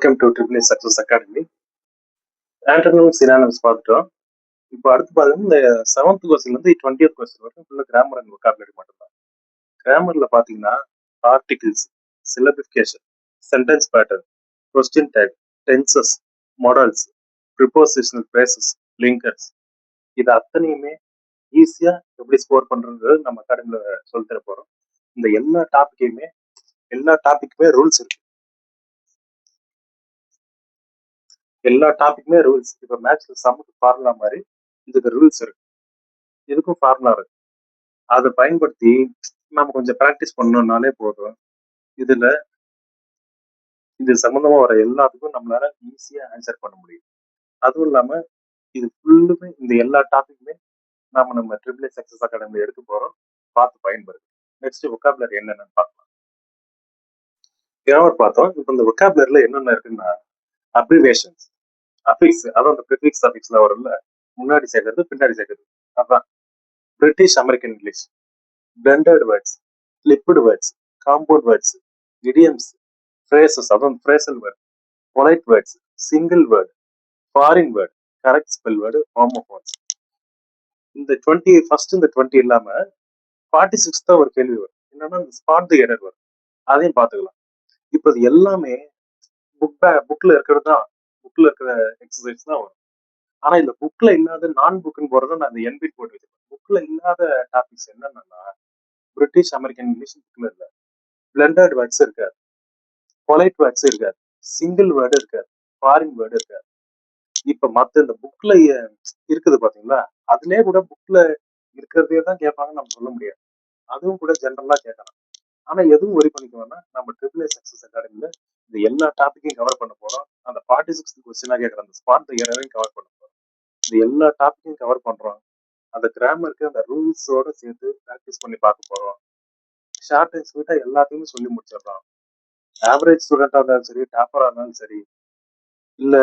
Welcome to triple success academy. Antonyms synonyms பார்த்துட்டோம். இப்போ அடுத்து பார்த்தீங்கன்னா இந்த 7th கொஸ்டின்லேருந்து 20th கொஸ்டின் வரைக்கும் ஃபுல்லாக கிராமர் அண்ட் வொக்காபுலரி மட்டும்தான். கிராமரில் பார்த்தீங்கன்னா articles, syllabification, sentence pattern, question type, tenses, models, prepositional phrases, linkers, இது அத்தனையுமே ஈஸியாக எப்படி ஸ்கோர் பண்ணுறது நம்ம அகாடமியில் சொல்லித்தர போகிறோம். இந்த எல்லா டாப்பிக்குமே ரூல்ஸ் இருக்கு. எல்லா டாபிக்குமே ரூல்ஸ். இப்போ மேத்ஸ்ல சம்முக்கு ஃபார்முலா மாதிரி இதுக்கு ரூல்ஸ் இருக்கு, இதுக்கும் ஃபார்முலா இருக்கு. அதை பயன்படுத்தி நம்ம கொஞ்சம் ப்ராக்டிஸ் பண்ணோம்னாலே போதும். இது சம்பந்தமா வர எல்லாத்துக்கும் நம்மளால ஈஸியா ஆன்சர் பண்ண முடியும். அதுவும் இல்லாம இது ஃபுல்லுமே இந்த எல்லா டாபிக்குமே நம்ம ட்ரிபிள் சக்சஸ் அகாடமியில் எடுக்க போறோம். பார்த்து பயன்படுது. நெக்ஸ்ட் வொக்காபுலரி என்னென்னு பார்க்கலாம். கிராமர் பார்த்தோம். இப்போ இந்த வொக்காபுலரியில என்னென்ன இருக்குன்னா அப்ரிவேஷன்ஸ், அஃபிக்ஸ், அதான் அந்த ப்ரிஃபிக்ஸ் அஃபிக்ஸ்ல வரும்ல, முன்னாடி சேர்க்கறது பின்னாடி சேர்க்கறது, அதான் British American English, blended words, slipped words, compound words, idioms, phrases, அதான் phrasal word, polite words, single word, foreign word, correct spell word, homophones. இந்த 20 இல்லாம 46 தான் ஒரு கேள்வி வரும். என்னன்னா ஸ்பாட் தி எரர் வரும். அதையும் பார்த்துக்கலாம். இப்போ இது எல்லாமே புக்ல இருக்கிறது தான், புக்ல இருக்கிற எக்ஸசைஸ் தான் வரும். ஆனா இந்த புக்ல இல்லாத நான் புக்னு போறத நான் இந்த என்பிட் போட்டு வச்சிருக்கேன். புக்ல இல்லாத டாபிக்ஸ் என்னன்னா பிரிட்டிஷ் அமெரிக்கன் இங்கிலீஷ் புக்ல இல்ல, பிளெண்டட் வேர்ட்ஸ் இருக்காது, பொலைட் வேர்ட்ஸ் இருக்காது, சிங்கிள் வேர்டு இருக்காது, ஃபாரின் வேர்டு இருக்காது. இப்ப மத்த இந்த புக்ல இருக்குது பாத்தீங்களா, அதுலயே கூட புக்ல இருக்கிறதே தான் கேட்பாங்க, நம்ம சொல்ல முடியாது. அதுவும் கூட ஜென்ரலா கேட்கலாம். ஆனா எதுவும் ஒரி பண்ணிக்கோன்னா நம்ம ட்ரிபிள் சக்சஸ் அகாடமில இந்த எல்லா டாபிக்கையும் கவர் பண்ண போறோம். அந்த 46 கொஸ்டினா கேட்கற அந்த ஸ்பாட் தி எரரையும் கவர் பண்ண போறோம். இந்த எல்லா டாபிக்கையும் கவர் பண்றோம். அந்த கிராமருக்கு அந்த ரூல்ஸோட சேர்த்து ப்ராக்டிஸ் பண்ணி பார்க்க போறோம். ஷார்ட் அண்ட் ஸ்வீட்டா எல்லாத்தையுமே சொல்லி முடிச்சிடலாம். ஆவரேஜ் ஸ்டூடெண்டா இருந்தாலும் சரி, டாப்பரா இருந்தாலும் சரி, இல்ல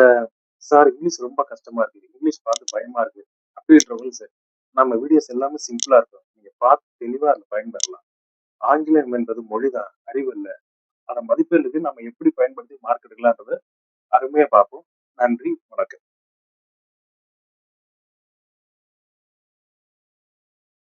சார் இங்கிலீஷ் ரொம்ப கஷ்டமா இருக்கு, இங்கிலீஷ் பார்த்து பயமா இருக்கு அப்படின்றவங்களும் சரி, நம்ம வீடியோஸ் எல்லாமே சிம்பிளா இருக்கும். நீங்க பார்த்து தெளிவா அதில் பயன்பெறலாம். ஆங்கிலம் என்பது மொழிதான், அறிவு இல்லை. அதை மதிப்பீடுக்கு நம்ம எப்படி பயன்படுத்தி மார்க் எடுக்கலான்றது அருமையா பார்ப்போம். நன்றி, வணக்கம்.